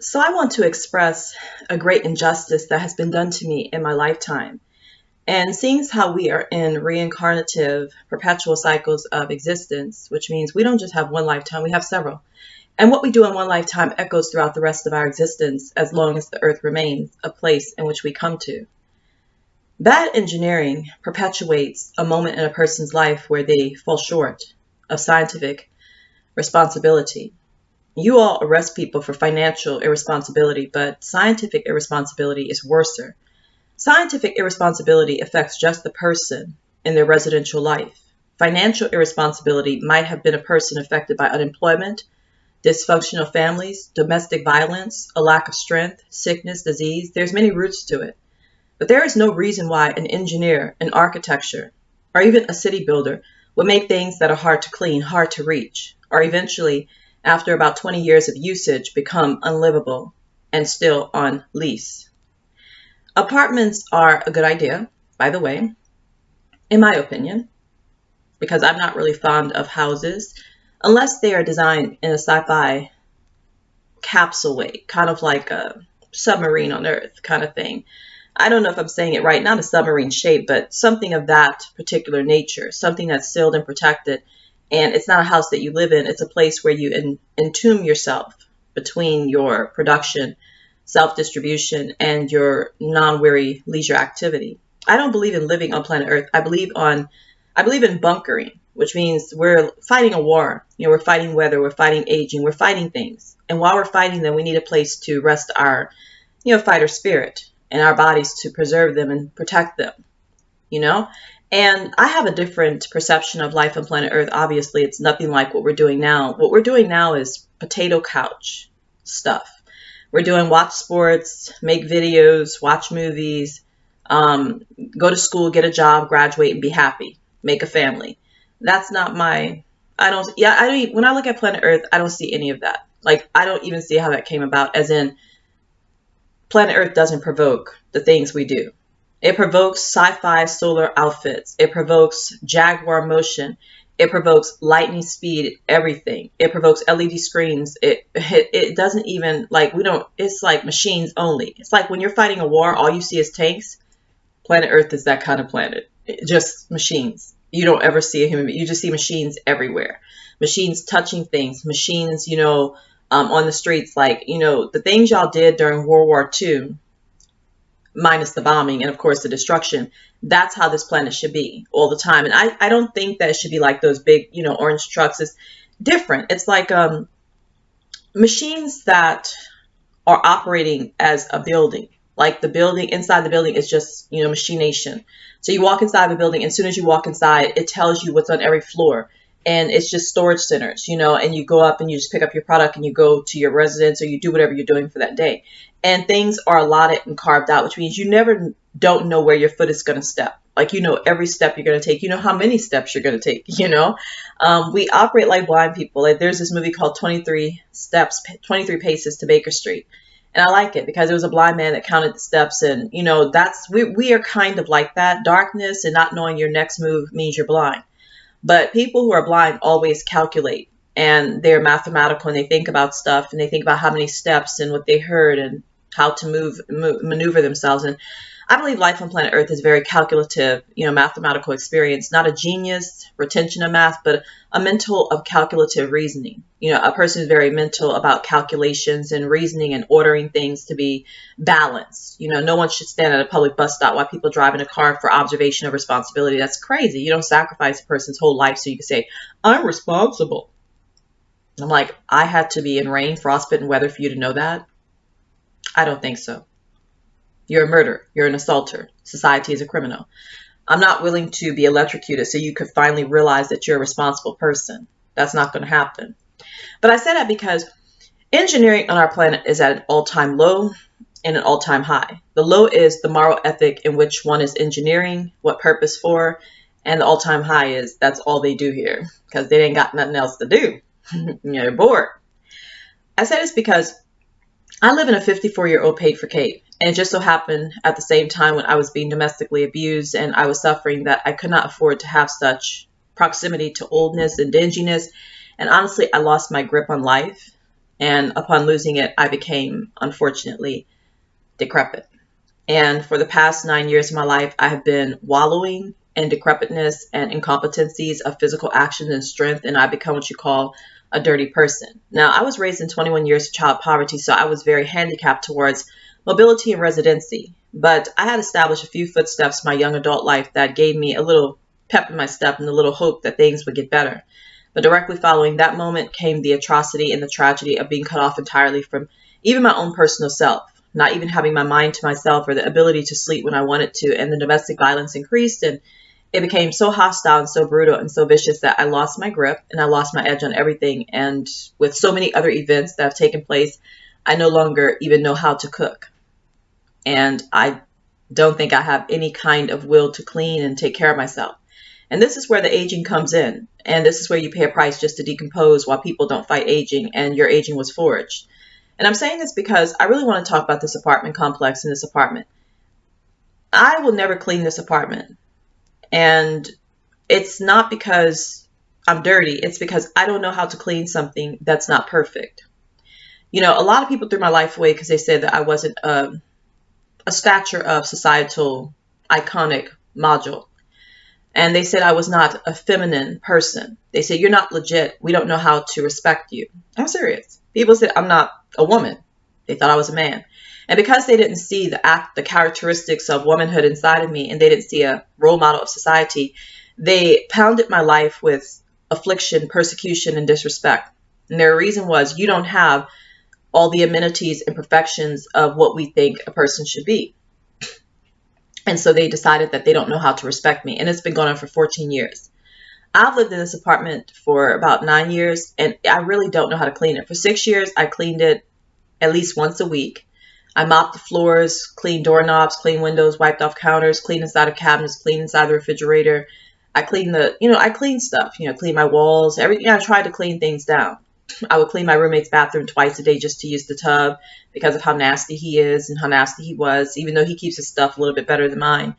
So I want to express a great injustice that has been done to me in my lifetime. And seeing how we are in reincarnative, perpetual cycles of existence, which means we don't just have one lifetime, we have several. And what we do in one lifetime echoes throughout the rest of our existence as long as the earth remains a place in which we come to. Bad engineering perpetuates a moment in a person's life where they fall short of scientific responsibility. You all arrest people for financial irresponsibility, but scientific irresponsibility is worser. Scientific irresponsibility affects just the person in their residential life. Financial irresponsibility might have been a person affected by unemployment, dysfunctional families, domestic violence, a lack of strength, sickness, disease. There's many roots to it. But there is no reason why an engineer, an architecture, or even a city builder would make things that are hard to clean, hard to reach, or eventually after about 20 years of usage, become unlivable and still on lease. Apartments are a good idea, by the way, in my opinion, because I'm not really fond of houses unless they are designed in a sci-fi capsule way, kind of like a submarine on Earth kind of thing. I don't know if I'm saying it right, not a submarine shape, but something of that particular nature, something that's sealed and protected. And it's not a house that you live in. It's a place where you entomb yourself between your production, self-distribution, and your non-weary leisure activity. I don't believe in living on planet Earth. I believe in bunkering, which means we're fighting a war. We're fighting weather, we're fighting aging, we're fighting things. And while we're fighting them, we need a place to rest our, fighter spirit and our bodies to preserve them and protect them, And I have a different perception of life on planet Earth. Obviously, it's nothing like what we're doing now. What we're doing now is potato couch stuff. We're doing watch sports, make videos, watch movies, go to school, get a job, graduate, and be happy, make a family. That's not my, when I look at planet Earth, I don't see any of that. Like, I don't even see how that came about, as in planet Earth doesn't provoke the things we do. It provokes sci-fi solar outfits. It provokes Jaguar motion. It provokes lightning speed, everything. It provokes LED screens. It doesn't even, it's like machines only. It's like when you're fighting a war, all you see is tanks. Planet Earth is that kind of planet. Just machines. You don't ever see a human being. You just see machines everywhere. Machines touching things. Machines, on the streets. The things y'all did during World War II, minus the bombing and of course the destruction, that's how this planet should be all the time. And I don't think that it should be like those big, orange trucks. It's different. It's like machines that are operating as a building. Like the building, inside the building is just, machination. So you walk inside the building, and as soon as you walk inside, it tells you what's on every floor. And it's just storage centers, and you go up and you just pick up your product and you go to your residence or you do whatever you're doing for that day. And things are allotted and carved out, which means you never don't know where your foot is going to step. Like, every step you're going to take, how many steps you're going to take, We operate like blind people. Like, there's this movie called 23 Paces to Baker Street. And I like it because it was a blind man that counted the steps. And, we are kind of like that. Darkness and not knowing your next move means you're blind. But people who are blind always calculate, and they're mathematical, and they think about stuff, and they think about how many steps and what they heard and how to maneuver themselves. And I believe life on planet Earth is very calculative, mathematical experience, not a genius retention of math, but a mental of calculative reasoning. A person is very mental about calculations and reasoning and ordering things to be balanced. No one should stand at a public bus stop while people drive in a car for observation of responsibility. That's crazy. You don't sacrifice a person's whole life so you can say, I'm responsible. I'm like, I had to be in rain, frostbitten weather for you to know that? I don't think so. You're a murderer. You're an assaulter. Society is a criminal. I'm not willing to be electrocuted so you could finally realize that you're a responsible person. That's not going to happen. But I say that because engineering on our planet is at an all-time low and an all-time high. The low is the moral ethic in which one is engineering, what purpose for, and the all-time high is that's all they do here because they ain't got nothing else to do. They're bored. I say this because I live in a 54-year-old paid for Kate. And it just so happened at the same time when I was being domestically abused and I was suffering that I could not afford to have such proximity to oldness and dinginess. And honestly, I lost my grip on life. And upon losing it, I became, unfortunately, decrepit. And for the past 9 years of my life, I have been wallowing in decrepitness and incompetencies of physical action and strength, and I become what you call a dirty person. Now, I was raised in 21 years of child poverty, so I was very handicapped towards mobility and residency. But I had established a few footsteps in my young adult life that gave me a little pep in my step and a little hope that things would get better. But directly following that moment came the atrocity and the tragedy of being cut off entirely from even my own personal self, not even having my mind to myself or the ability to sleep when I wanted to. And the domestic violence increased, and it became so hostile and so brutal and so vicious that I lost my grip and I lost my edge on everything. And with so many other events that have taken place, I no longer even know how to cook. And I don't think I have any kind of will to clean and take care of myself. And this is where the aging comes in. And this is where you pay a price just to decompose while people don't fight aging, and your aging was forged. And I'm saying this because I really want to talk about this apartment complex and this apartment. I will never clean this apartment. And it's not because I'm dirty. It's because I don't know how to clean something that's not perfect. You know, a lot of people threw my life away because they said that I wasn't a stature of societal iconic module. And they said I was not a feminine person. They said, you're not legit. We don't know how to respect you. I'm serious. People said I'm not a woman. They thought I was a man. And because they didn't see the characteristics of womanhood inside of me, and they didn't see a role model of society, they pounded my life with affliction, persecution, and disrespect. And their reason was, you don't have all the amenities and perfections of what we think a person should be. And so they decided that they don't know how to respect me. And it's been going on for 14 years. I've lived in this apartment for about 9 years, and I really don't know how to clean it. For 6 years, I cleaned it at least once a week. I mopped the floors, cleaned doorknobs, cleaned windows, wiped off counters, cleaned inside of cabinets, cleaned inside the refrigerator. I cleaned I cleaned stuff, cleaned my walls, everything. I tried to clean things down. I would clean my roommate's bathroom twice a day just to use the tub because of how nasty he is and how nasty he was, even though he keeps his stuff a little bit better than mine.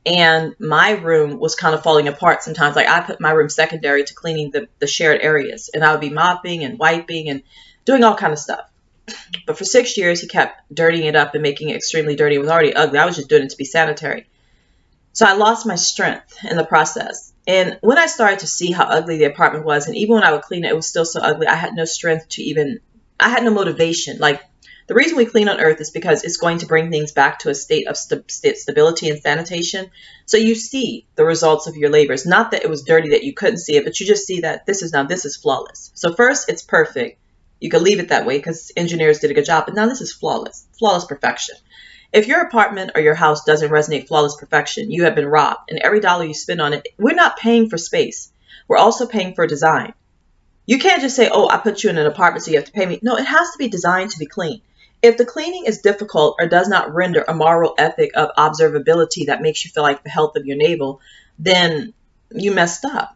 And my room was kind of falling apart sometimes. Like, I put my room secondary to cleaning the shared areas, and I would be mopping and wiping and doing all kind of stuff. But for 6 years, he kept dirtying it up and making it extremely dirty. It was already ugly. I was just doing it to be sanitary. So I lost my strength in the process. And when I started to see how ugly the apartment was, and even when I would clean it, it was still so ugly, I had no strength to I had no motivation. Like, the reason we clean on Earth is because it's going to bring things back to a state of stability and sanitation. So you see the results of your labors. Not that it was dirty that you couldn't see it, but you just see that this is flawless. So first, it's perfect. You can leave it that way because engineers did a good job. But now this is flawless perfection. If your apartment or your house doesn't resonate flawless perfection, you have been robbed. And every dollar you spend on it, we're not paying for space. We're also paying for design. You can't just say, oh, I put you in an apartment, so you have to pay me. No, it has to be designed to be clean. If the cleaning is difficult or does not render a moral ethic of observability that makes you feel like the health of your navel, then you messed up.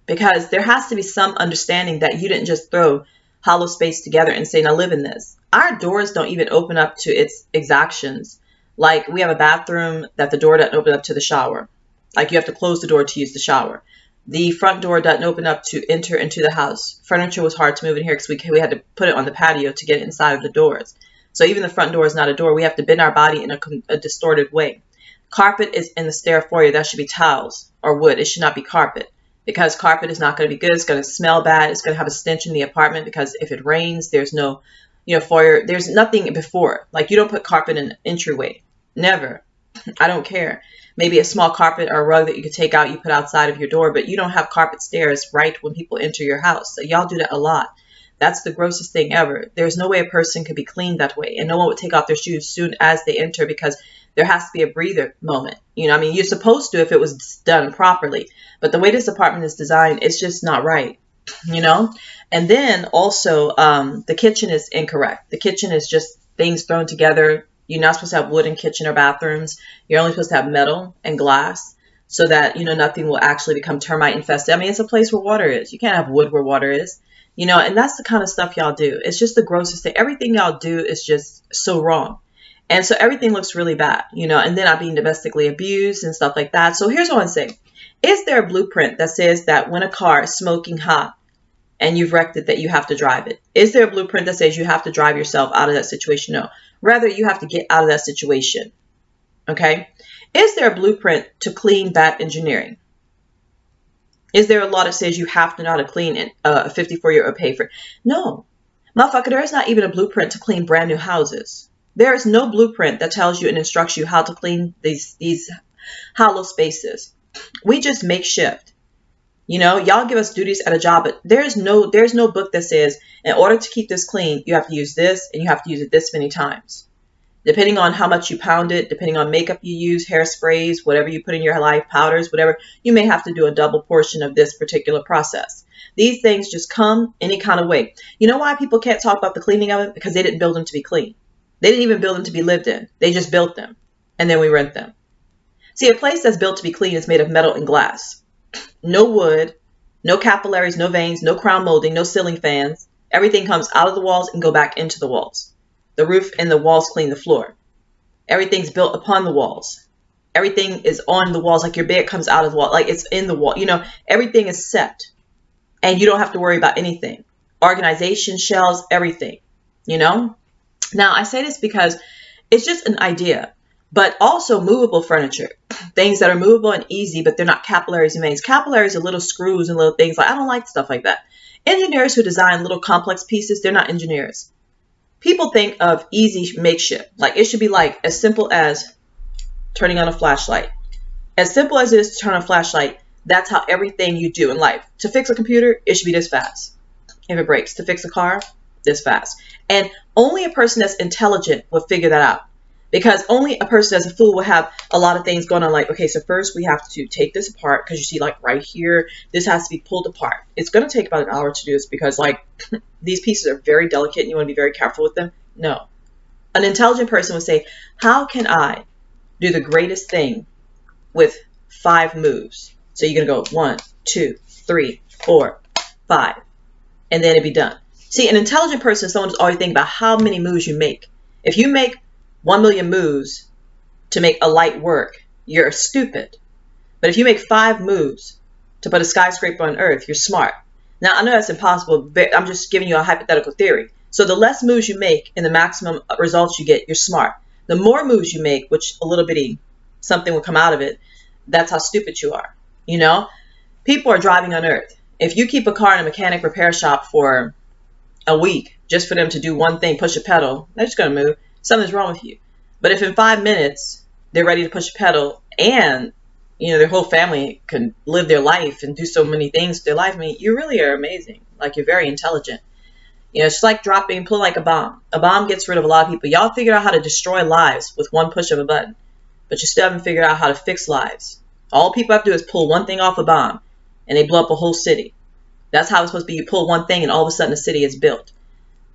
Because there has to be some understanding that you didn't just throw hollow space together and say, now live in this. Our doors don't even open up to its exactions. Like, we have a bathroom that the door doesn't open up to the shower. Like, you have to close the door to use the shower. The front door doesn't open up to enter into the house. Furniture was hard to move in here because we had to put it on the patio to get inside of the doors. So even the front door is not a door. We have to bend our body in a distorted way. Carpet is in the stair foyer. That should be tiles or wood. It should not be carpet, because carpet is not going to be good. It's going to smell bad. It's going to have a stench in the apartment because if it rains, there's no, foyer. There's nothing before. Like, you don't put carpet in an entryway. Never. I don't care. Maybe a small carpet or a rug that you could take out, you put outside of your door, but you don't have carpet stairs right when people enter your house. So y'all do that a lot. That's the grossest thing ever. There's no way a person could be cleaned that way, and no one would take off their shoes as soon as they enter because there has to be a breather moment. You're supposed to if it was done properly, but the way this apartment is designed, it's just not right, And then also, the kitchen is incorrect. The kitchen is just things thrown together. You're not supposed to have wood in kitchen or bathrooms. You're only supposed to have metal and glass so that, nothing will actually become termite infested. I mean, it's a place where water is. You can't have wood where water is. And that's the kind of stuff y'all do. It's just the grossest thing. Everything y'all do is just so wrong. And so everything looks really bad, and then I'm being domestically abused and stuff like that. So here's what I'm saying. Is there a blueprint that says that when a car is smoking hot, and you've wrecked it that you have to drive it. Is there a blueprint that says you have to drive yourself out of that situation? No. Rather, you have to get out of that situation. Okay? Is there a blueprint to clean bad engineering? Is there a law that says you have to know how to clean a 54-year-old paper? No. Motherfucker, there is not even a blueprint to clean brand new houses. There is no blueprint that tells you and instructs you how to clean these hollow spaces. We just make shift. Y'all give us duties at a job, but there's no book that says in order to keep this clean, you have to use this and you have to use it this many times. Depending on how much you pound it, depending on makeup you use, hairsprays, whatever you put in your life, powders, whatever, you may have to do a double portion of this particular process. These things just come any kind of way. You know why people can't talk about the cleaning of it? Because they didn't build them to be clean. They didn't even build them to be lived in. They just built them, and then we rent them. See, a place that's built to be clean is made of metal and glass. No wood, no capillaries, no veins, no crown molding, no ceiling fans. Everything comes out of the walls and go back into the walls. The roof and the walls clean the floor. Everything's built upon the walls. Everything is on the walls, like your bed comes out of the wall, like it's in the wall. Everything is set, and you don't have to worry about anything. Organization, shelves, everything. Now I say this because it's just an idea. But also movable furniture, things that are movable and easy, but they're not capillaries and veins. Capillaries are little screws and little things. I don't like stuff like that. Engineers who design little complex pieces, they're not engineers. People think of easy makeshift. Like it should be like as simple as turning on a flashlight. As simple as it is to turn on a flashlight, that's how everything you do in life. To fix a computer, it should be this fast. If it breaks, to fix a car, this fast. And only a person that's intelligent will figure that out. Because only a person that's a fool will have a lot of things going on. Like, okay, so first we have to take this apart because you see like right here, this has to be pulled apart. It's going to take about an hour to do this because like these pieces are very delicate and you want to be very careful with them. No. An intelligent person would say, how can I do the greatest thing with 5 moves? So you're going to go 1, 2, 3, 4, 5, and then it'd be done. See, an intelligent person is someone who's always thinking about how many moves you make. If you make 1 million moves to make a light work, you're stupid. But if you make 5 moves to put a skyscraper on Earth, you're smart. Now, I know that's impossible, but I'm just giving you a hypothetical theory. So the less moves you make and the maximum results you get, you're smart. The more moves you make, which a little bitty something will come out of it, that's how stupid you are. People are driving on Earth. If you keep a car in a mechanic repair shop for a week just for them to do one thing, push a pedal, they're just going to move. Something's wrong with you. But if in 5 minutes they're ready to push a pedal and their whole family can live their life and do so many things to their life, you really are amazing. Like you're very intelligent. It's like pulling like a bomb. A bomb gets rid of a lot of people. Y'all figured out how to destroy lives with one push of a button, but you still haven't figured out how to fix lives. All people have to do is pull one thing off a bomb and they blow up a whole city. That's how it's supposed to be. You pull one thing and all of a sudden a city is built.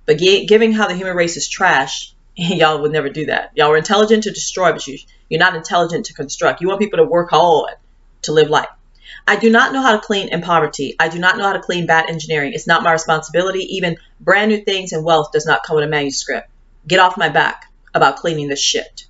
But given how the human race is trash, y'all would never do that. Y'all were intelligent to destroy, but you're not intelligent to construct. You want people to work hard to live life. I do not know how to clean in poverty. I do not know how to clean bad engineering. It's not my responsibility. Even brand new things and wealth does not come with a manuscript. Get off my back about cleaning this shit.